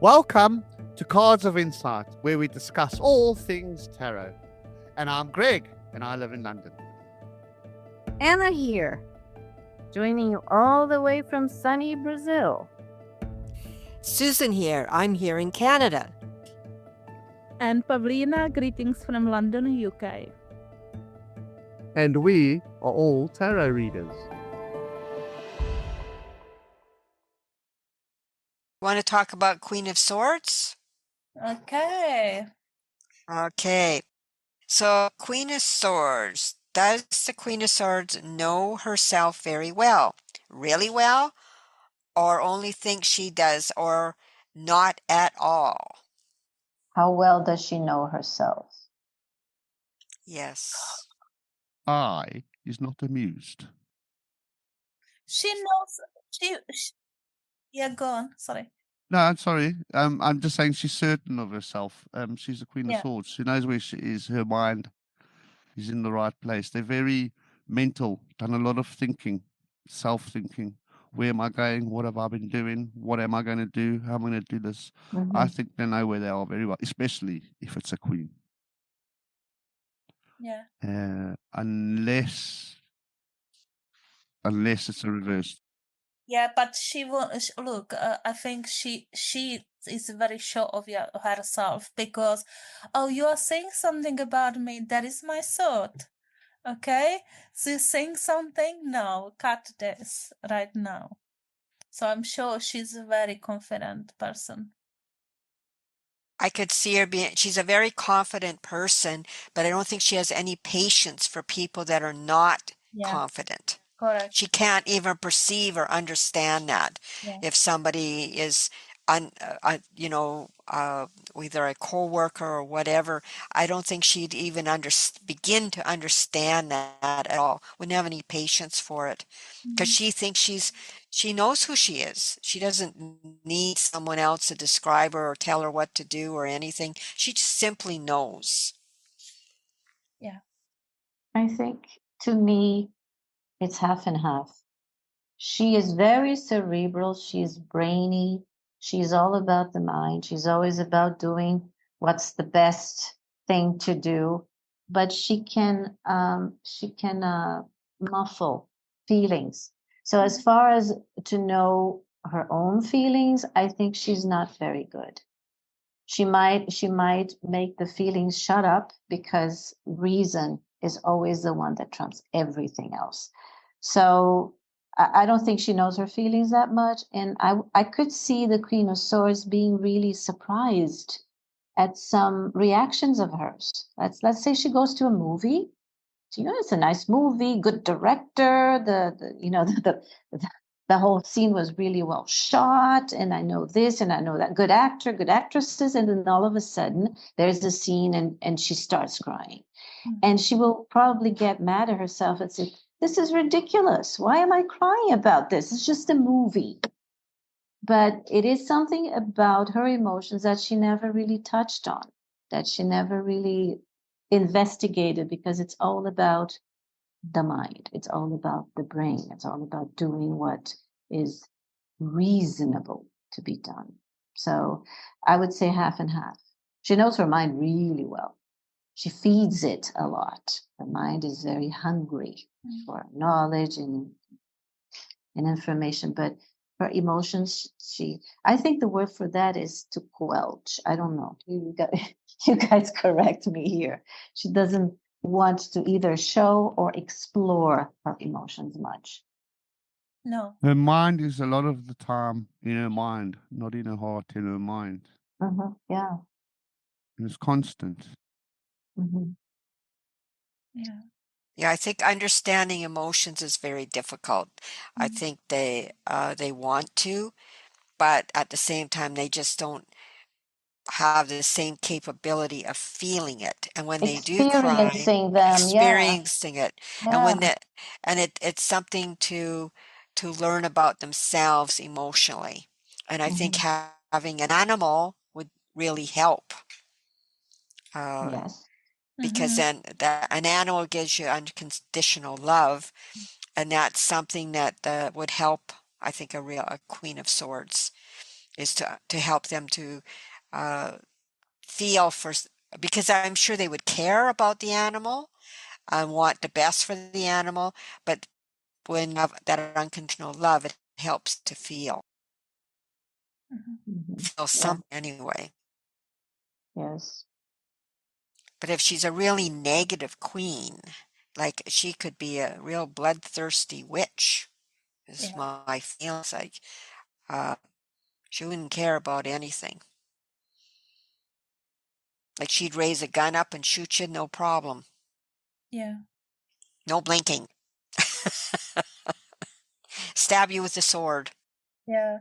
Welcome to Cards of Insight, where we discuss all things tarot. And I'm Greg, and I live in London. Anna here, joining you all the way from sunny Brazil. Susan here. I'm here in Canada. And Pavlina, greetings from London, UK. And we are all tarot readers. Want to talk about Queen of Swords? Okay. Okay. So, Queen of Swords. Does the Queen of Swords know herself very well? Really well? Or only think she does, or not at all? How well does she know herself? Yes. I is not amused. She knows, yeah, go on, sorry. No, I'm sorry. I'm just saying she's certain of herself. She's the Queen of Yeah. Swords. She knows where she is. Her mind is in the right place. They're very mental, done a lot of thinking, self-thinking. Where am I going? What have I been doing? What am I going to do? How am I going to do this? I think they know where they are very well, especially if it's a queen. Yeah. Unless it's a reverse. Yeah, but she won't look. I think she is very sure of herself because, oh, you are saying something about me. That is my thought. Okay, so you're saying something? No, cut this right now. So I'm sure she's a very confident person. I could see her being, she's a very confident person, but I don't think she has any patience for people that are not confident. Correct. She can't even perceive or understand that. Yeah. If somebody is, either a co-worker or whatever, I don't think she'd even begin to understand that at all. Wouldn't have any patience for it because she thinks she knows who she is. She doesn't need someone else to describe her or tell her what to do or anything. She just simply knows. Yeah. I think to me, it's half and half. She is very cerebral. She's brainy. She's all about the mind. She's always about doing what's the best thing to do. But she can muffle feelings. So as far as to know her own feelings, I think she's not very good. She might make the feelings shut up because reason is always the one that trumps everything else. So I don't think she knows her feelings that much. And I could see the Queen of Swords being really surprised at some reactions of hers. Let's say she goes to a movie. It's a nice movie, good director. The whole scene was really well shot, and I know this and I know that, good actor, good actresses, and then all of a sudden there's a scene and she starts crying. And she will probably get mad at herself and say, this is ridiculous. Why am I crying about this? It's just a movie. But it is something about her emotions that she never really touched on, that she never really investigated, because it's all about the mind. It's all about the brain. It's all about doing what is reasonable to be done. So I would say half and half. She knows her mind really well. She feeds it a lot. The mind is very hungry for knowledge and information, but her emotions, I think the word for that is to squelch. I don't know. You guys correct me here. She doesn't want to either show or explore her emotions much. No. Her mind is a lot of the time in her mind, not in her heart, in her mind. Yeah. And it's constant. Yeah. Yeah, I think understanding emotions is very difficult. I think they want to, but at the same time, they just don't have the same capability of feeling it. And when they do cry, Experiencing them, experiencing it, and when yeah. it's something to learn about themselves emotionally. And I think having an animal would really help. Yes. Because then an animal gives you unconditional love, and that's something that would help, I think, a Queen of Swords. is to help them to feel because I'm sure they would care about the animal and want the best for the animal, but when you have that unconditional love, it helps to feel Yeah. something anyway. Yes. But if she's a really negative queen, like she could be a real bloodthirsty witch, is my feelings. Like she wouldn't care about anything. Like she'd raise a gun up and shoot you, no problem. Yeah. No blinking. Stab you with a sword. Yeah.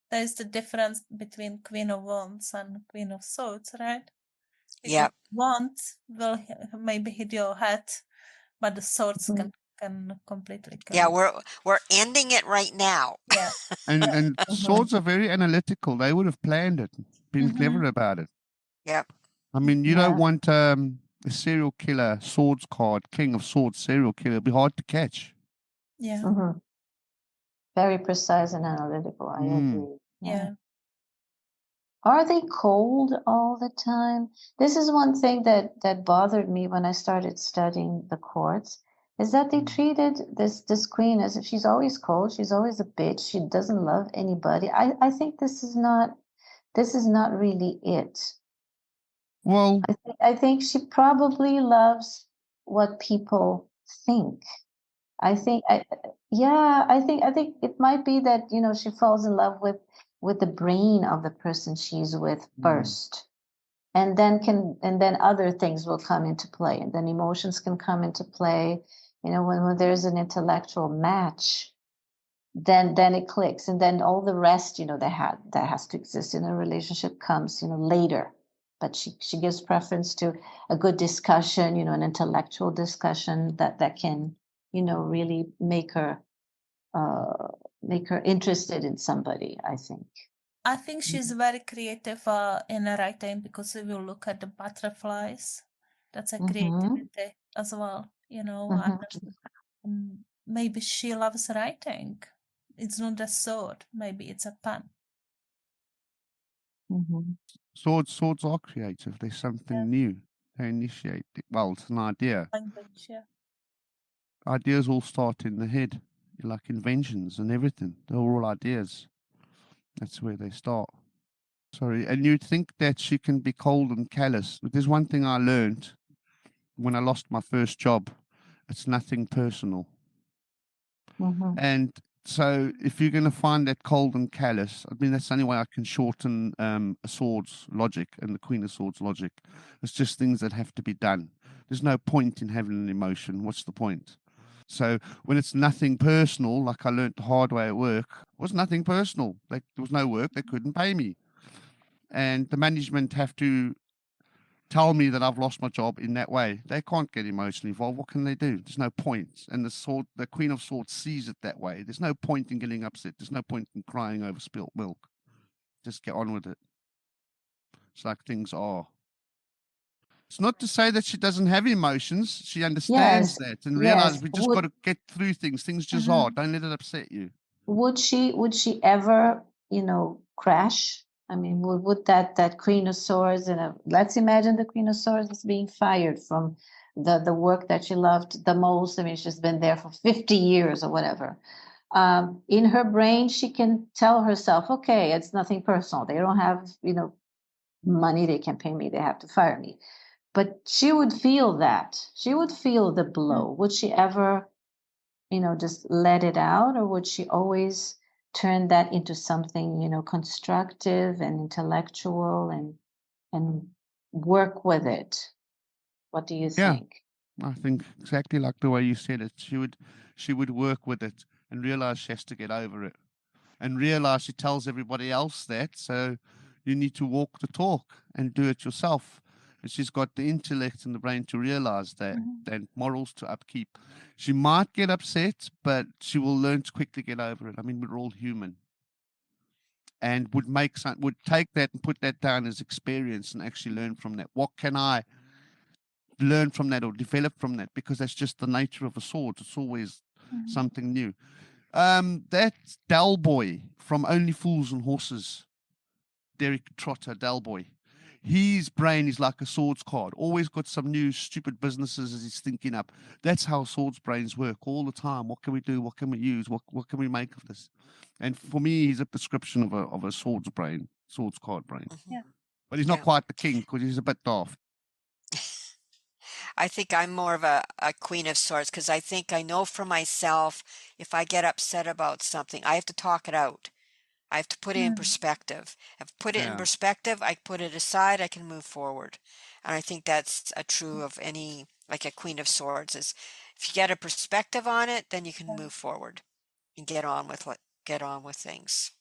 There's the difference between Queen of Wands and Queen of Swords, right? Because Yep. Wands will maybe hit your head, but the swords Mhm. can completely kill Yeah, you. we're ending it right now. Yeah. And swords are very analytical. They would have planned it, been clever about it. Yep. I mean, you Yeah. don't want a serial killer swords card, king of swords serial killer. It'd be hard to catch. Yeah. Mhm. Very precise and analytical. I agree. Yeah. Are they cold all the time? This is one thing that bothered me when I started studying the courts, is that they treated this queen as if she's always cold, she's always a bitch, she doesn't love anybody. I think this is not really it. Well, I think she probably loves what people think. I think I think it might be that, you know, she falls in love with the brain of the person she's with first. And then other things will come into play, and then emotions can come into play. You know, when there's an intellectual match, then it clicks, and then all the rest, you know, that has to exist in a relationship comes, you know, later. But she gives preference to a good discussion, you know, an intellectual discussion that can, you know, really make her interested in somebody, I think. I think she's very creative in her writing, because if you look at the butterflies, that's a creativity as well, you know. And maybe she loves writing. It's not a sword, maybe it's a pen. swords are creative. They're something new. They initiate it. Well, it's an idea. Language, yeah. Ideas all start in the head, like inventions and everything. They're all ideas. That's where they start. Sorry, and you'd think that she can be cold and callous. But there's one thing I learned when I lost my first job. It's nothing personal. And so if you're going to find that cold and callous, I mean, that's the only way I can shorten a sword's logic and the Queen of Swords logic. It's just things that have to be done. There's no point in having an emotion. What's the point? So when it's nothing personal, like I learned the hard way at work, it was nothing personal. Like, there was no work. They couldn't pay me. And the management have to tell me that I've lost my job in that way. They can't get emotionally involved. What can they do? There's no point. And the Queen of Swords sees it that way. There's no point in getting upset. There's no point in crying over spilt milk. Just get on with it. It's like things are. It's not to say that she doesn't have emotions. She understands that and realizes we just got to get through things. Things just are. Don't let it upset you. Would she ever, you know, crash? I mean, would that Queen of Swords, let's imagine the Queen of Swords is being fired from the work that she loved the most. I mean, she's been there for 50 years or whatever. In her brain, she can tell herself, okay, it's nothing personal. They don't have, you know, money. They can pay me. They have to fire me. But she would feel that. She would feel the blow. Would she ever, you know, just let it out, or would she always turn that into something, you know, constructive and intellectual and work with it? What do you think? I think exactly like the way you said it. She would work with it and realize she has to get over it, and realize she tells everybody else that. So you need to walk the talk and do it yourself. And she's got the intellect and the brain to realize that, and morals to upkeep. She might get upset, but she will learn to quickly get over it. I mean, we're all human, and would take that and put that down as experience and actually learn from that. What can I learn from that or develop from that? Because that's just the nature of a sword. It's always something new. That's Del Boy from Only Fools and Horses. Derek Trotter, Del Boy. His brain is like a swords card. Always got some new stupid businesses as he's thinking up. That's how swords brains work all the time. What can we do? What can we use? What can we make of this? And for me, he's a prescription of a swords brain, swords card brain. Yeah. But he's not Yeah. quite the king because he's a bit daft. I think I'm more of a queen of swords because I think I know for myself if I get upset about something, I have to talk it out. I have to put it in perspective. If I put it in Yeah. perspective, I put it aside, I can move forward. And I think that's true of any, like a queen of swords is if you get a perspective on it, then you can move forward and get on with things.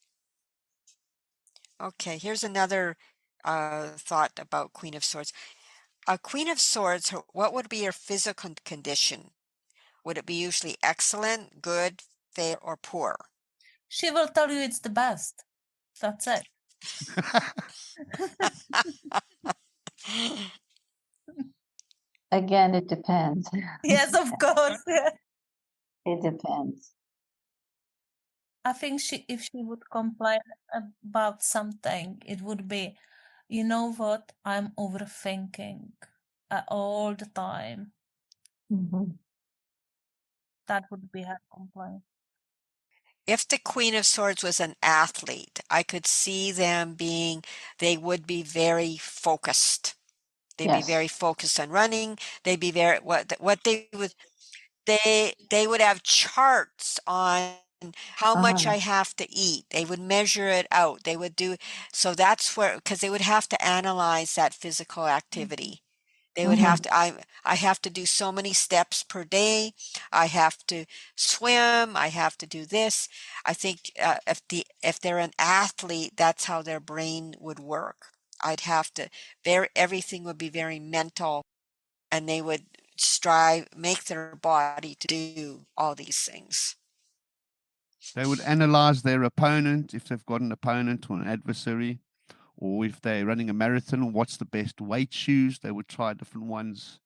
Okay, here's another thought about Queen of Swords. A Queen of Swords, what would be your physical condition? Would it be usually excellent, good, fair, or poor? She will tell you it's the best. That's it. Again, it depends. Yes, of course. Yeah. It depends. I think if she would complain about something, it would be, you know what, I'm overthinking all the time. Mhm. That would be her complaint. If the Queen of Swords was an athlete, I could see them they would be very focused. They'd be Yes. very focused on running. They'd be very, what they would have charts on how much I have to eat. They would measure it out. They would do, so that's where, because they would have to analyze that physical activity. They would have to, I have to do so many steps per day. I have to swim. I have to do this. I think if they're an athlete, that's how their brain would work. I'd have to, everything would be very mental, and they would make their body to do all these things. They would analyze their opponent, if they've got an opponent or an adversary, or if they're running a marathon, what's the best weight shoes? They would try different ones.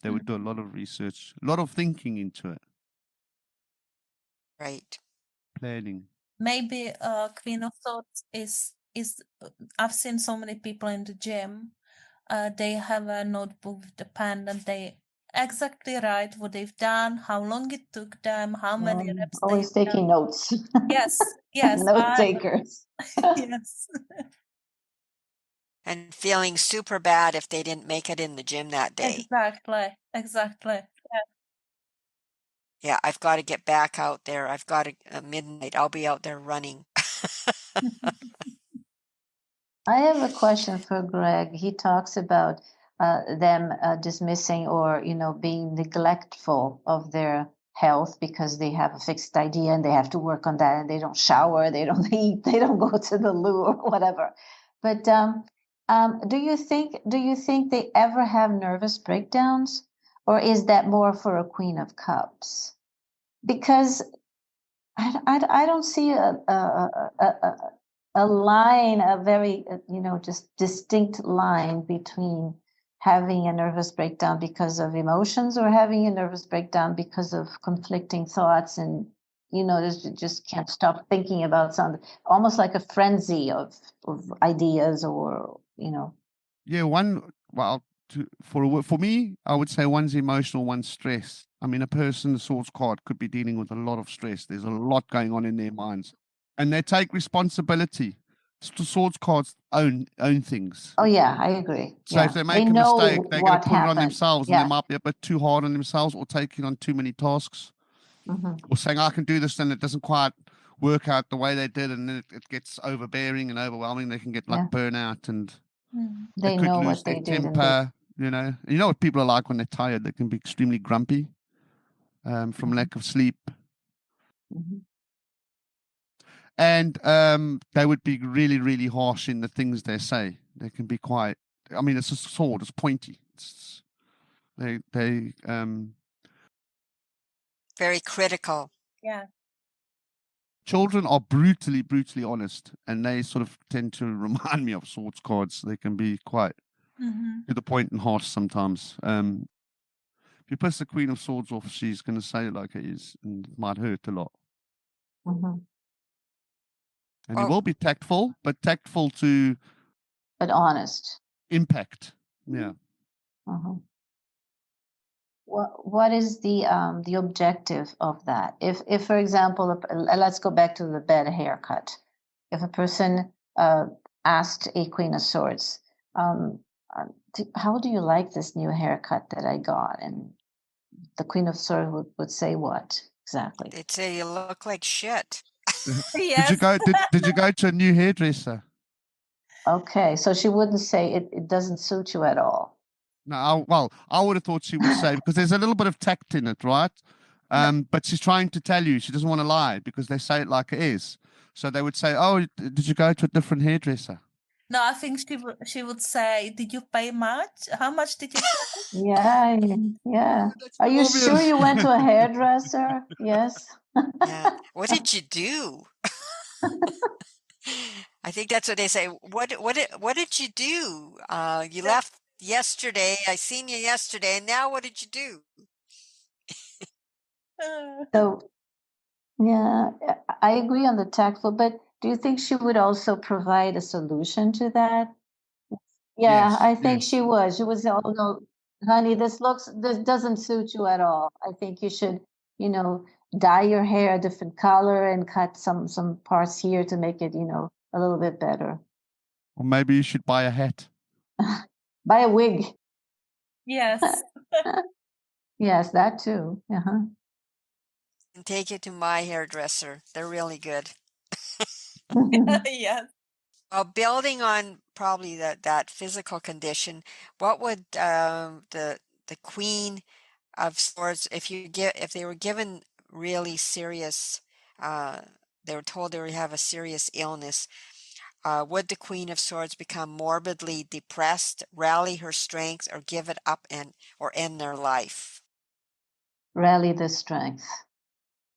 They would do a lot of research, a lot of thinking into it. Right. Planning. Maybe Queen of Swords is I've seen so many people in the gym. They have a notebook with the pen and they exactly write what they've done, how long it took them, how many reps Always they've taking done. notes. Yes, yes. Note takers. Yes. And feeling super bad if they didn't make it in the gym that day. Exactly. Yeah, I've got to get back out there. I've got to, midnight, I'll be out there running. I have a question for Greg. He talks about them dismissing or, being neglectful of their health because they have a fixed idea and they have to work on that and they don't shower, they don't eat, they don't go to the loo or whatever. But do you think they ever have nervous breakdowns, or is that more for a Queen of Cups? Because I don't see a line, a very, just distinct line between having a nervous breakdown because of emotions or having a nervous breakdown because of conflicting thoughts and, just can't stop thinking about something, almost like a frenzy of ideas or, Yeah, for me, I would say one's emotional, one's stress. I mean, a person, the swords card, could be dealing with a lot of stress. There's a lot going on in their minds, and they take responsibility. The swords cards own things. Oh yeah, I agree. So if they make a know mistake, they're going to what put it on happened. themselves, and Yeah. they might be a bit too hard on themselves, or taking on too many tasks, Mhm. or saying I can do this, and it doesn't quite work out the way they did, and then it gets overbearing and overwhelming. They can get like burnout, and They could know lose what their they did and temper. You know what people are like when they're tired. They can be extremely grumpy from lack of sleep, and they would be really, really harsh in the things they say. They can be quite. I mean, it's a sword. It's pointy. They Very critical. Yeah. children are brutally, brutally honest, and they sort of tend to remind me of swords cards. They can be quite to the point and harsh sometimes. If you piss the Queen of Swords off, she's going to say it like it is, and it might hurt a lot. Mhm. And he Oh, will be tactful, but tactful to But honest. impact. Yeah. Mhm. What is the objective of that? If for example, let's go back to the bad haircut. If a person asked a Queen of Swords, how do you like this new haircut that I got? And the Queen of Swords would say what exactly? they'd say you look like shit. Did you Yes. go? Did you go to a new hairdresser? Okay, so she wouldn't say it doesn't suit you at all. No, well, I would have thought she would say, because there's a little bit of tact in it, right? No, But she's trying to tell you, she doesn't want to lie because they say it like it is. So they would say, "Oh, did you go to a different hairdresser?" no, I think she would say, "Did you pay much? How much did you pay?" Yeah, yeah. That's Are too you sure obvious. you went to a hairdresser? Yes. Yeah. What did you do? I think that's what they say. What did you do? You left yesterday. I seen you yesterday, and now what did you do? So yeah, I agree on the tactful, but do you think she would also provide a solution to that? Yeah, Yes, I think yes. she would. She would say, "Oh no, honey, this doesn't suit you at all. I think you should, dye your hair a different color and cut some parts here to make it, a little bit better. Or maybe you should buy a hat. Buy a wig." Yes. Yes, that too. Uh-huh. And take it to my hairdresser. They're really good. Yes. Building on probably that physical condition, what would the Queen of Swords, if they were given really serious, they were told they would have a serious illness, would the Queen of Swords become morbidly depressed, rally her strength, or give it up or end their life? Rally the strength.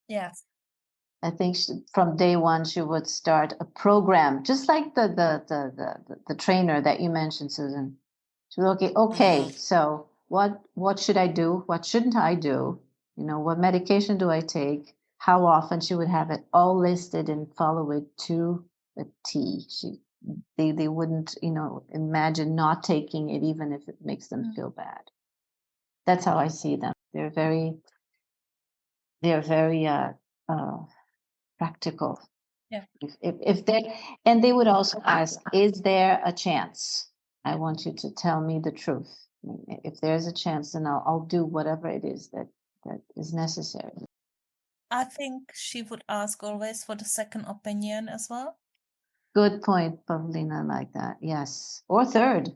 Yes. I think from day one she would start a program, just like the trainer that you mentioned, Susan. She would, okay, so what should I do? What shouldn't I do? What medication do I take? How often? She would have it all listed and follow it to a T. They wouldn't, imagine not taking it even if it makes them feel bad. That's how I see them. They're very practical. Yeah. If they and they would also ask, is there a chance? I want you to tell me the truth. If there's a chance, then I'll do whatever it is that is necessary. I think she would ask always for the second opinion as well. Good point, Pavlina, like that. Yes. Or third.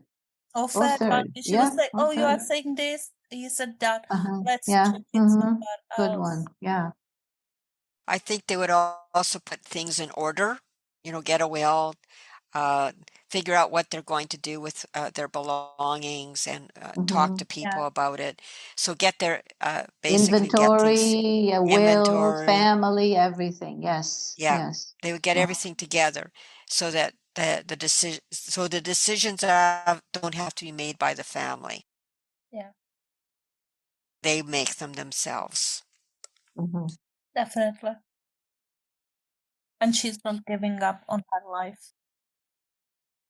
Or Or third one, third. she would Yeah. say, Or "Oh, you are third. saying this, you said that. Let's Yeah. check it somewhere Good else." one. Yeah. I think they would also put things in order, get a will, uh, figure out what they're going to do with their belongings, and talk to Yeah. people about it. So basically get things Inventory, a will, inventory. family, everything. Yes. Yeah, Yes. they would get everything together so that the decisions don't have to be made by the family. Yeah. They make them themselves. Mhm. Definitely. And she's not giving up on her life.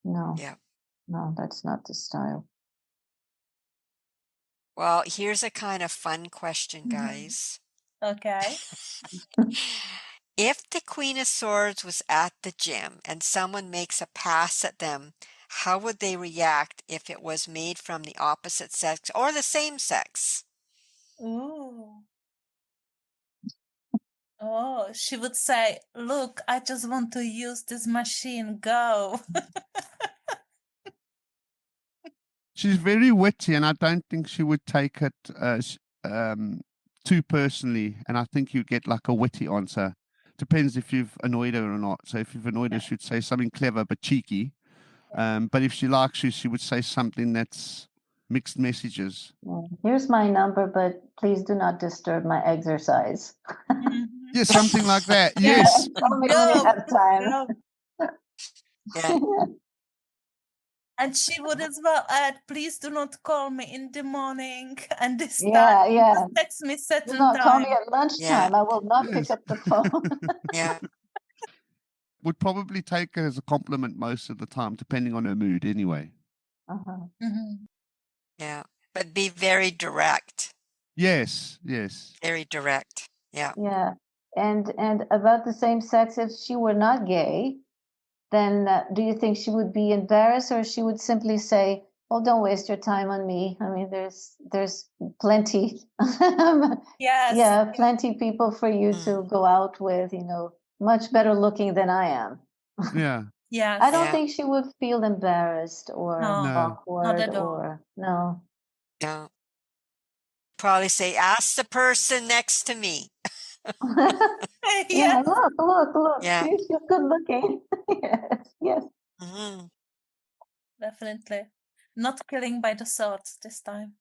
No. Yeah. No, that's not the style. Well, here's a kind of fun question, guys. Okay. If the Queen of Swords was at the gym and someone makes a pass at them, how would they react if it was made from the opposite sex or the same sex? Ooh. Oh, she would say, "Look, I just want to use this machine. Go." She's very witty, and I don't think she would take it too personally. And I think you get like a witty answer. Depends if you've annoyed her or not. So if you've annoyed her, she'd say something clever but cheeky. But if she likes you, she would say something that's mixed messages. Here's my number, but please do not disturb my exercise. Mhm. Yeah, something like that. Yeah. Yes. Call me when you Go. have time. Yeah. And she would as well add, please do not call me in the morning and this time. Yeah. Just text me Do certain not call me time. at lunchtime. I will not pick Yes. up the phone. Yeah. Would probably take her as a compliment most of the time, depending on her mood anyway. Uh-huh. Mhm. Yeah. But be very direct. Yes, yes. Very direct. Yeah. Yeah. And about the same sex, if she were not gay, then do you think she would be embarrassed, or she would simply say, "Oh, don't waste your time on me. I mean, there's plenty, Yes. yeah, plenty people for you Mm. to go out with, you know, much better looking than I am." Yeah. Yes. I don't Yeah. think she would feel embarrassed or No. No. Not awkward at all. or no. Yeah. Probably say, ask the person next to me. Yeah, Yes, look. Yeah. She's good looking. Yes. Hmm. definitely. Not killing by the sword this time.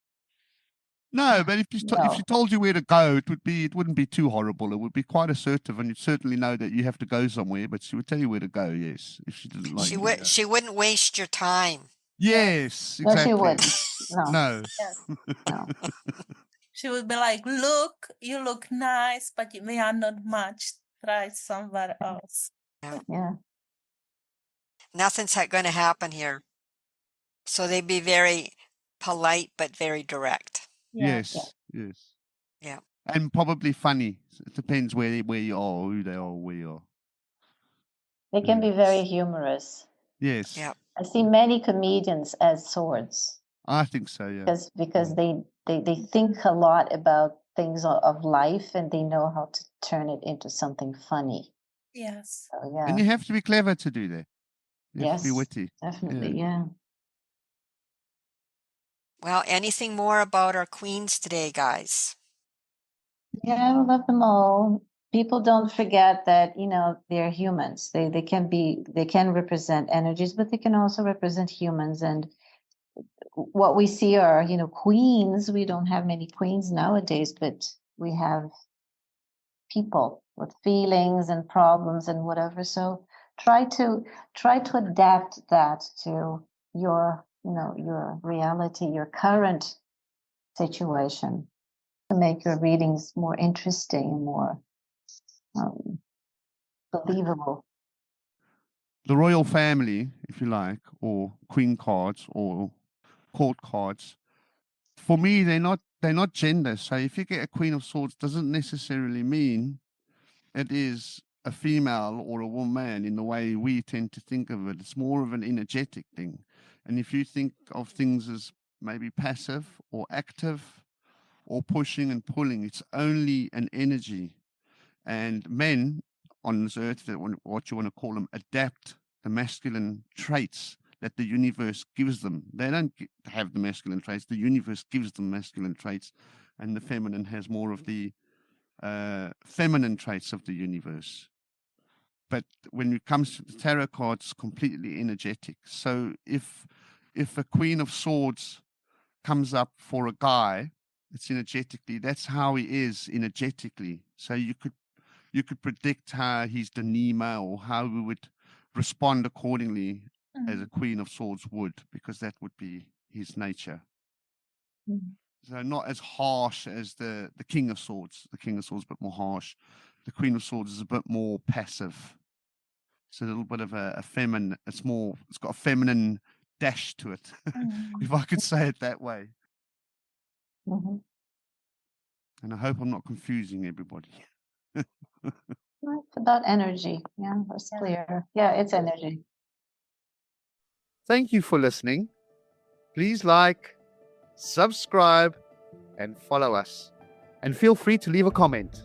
No, but if she No. told you where to go, it wouldn't be too horrible. It would be quite assertive, and you'd certainly know that you have to go somewhere. But she would tell you where to go. Yes, if she didn't like you. Yeah. She wouldn't waste your time. Yes, No, she exactly. wouldn't. No. No. Yes. No. She would be like, look, you look nice, but we are not matched. Try somewhere else. Yeah. Nothing's going to happen here. So they'd be very polite, but very direct. Yes. Yes. Yeah. And probably funny. It depends where you are, who they are, where you are. They can be very humorous. Yes. Yeah. I see many comedians as swords I think so. Yeah. because they think a lot about things of life, and they know how to turn it into something funny. Yes. So And yeah. you have to be clever to do that. You have to be Yes. witty. Definitely. Yeah. Well, anything more about our queens today, guys? Yeah, I love them all. People don't forget that, you know, they're humans. They can represent energies, but they can also represent humans. And what we see are, you know, queens. We don't have many queens nowadays, but we have people with feelings and problems and whatever. So try to adapt that to your, you know, your reality, your current situation, to make your readings more interesting and more believable. The royal family, if you like, or queen cards or court cards, for me, they're not gender. So if you get a queen of swords, doesn't necessarily mean it is a female or a woman in the way we tend to think of it. It's more of an energetic thing. And if you think of things as maybe passive or active or pushing and pulling, it's only an energy. And men on this earth, what you want to call them, adapt the masculine traits that the universe gives them. They don't have the masculine traits. The universe gives them masculine traits, and the feminine has more of the feminine traits of the universe. But when it comes to the tarot cards, it's completely energetic. So if a queen of swords comes up for a guy, it's energetically, that's how he is energetically. So you could predict how he's demeanor or how we would respond accordingly as a queen of swords would, because that would be his nature. So not as harsh as the king of swords. The king of swords is a bit more harsh. The queen of swords is a bit more passive. It's a little bit of a feminine. It's got a feminine dash to it, if I could say it that way. Mm-hmm. And I hope I'm not confusing everybody. It's about energy. Yeah, that's clear. Yeah, it's energy. Thank you for listening. Please like, subscribe, and follow us. And feel free to leave a comment.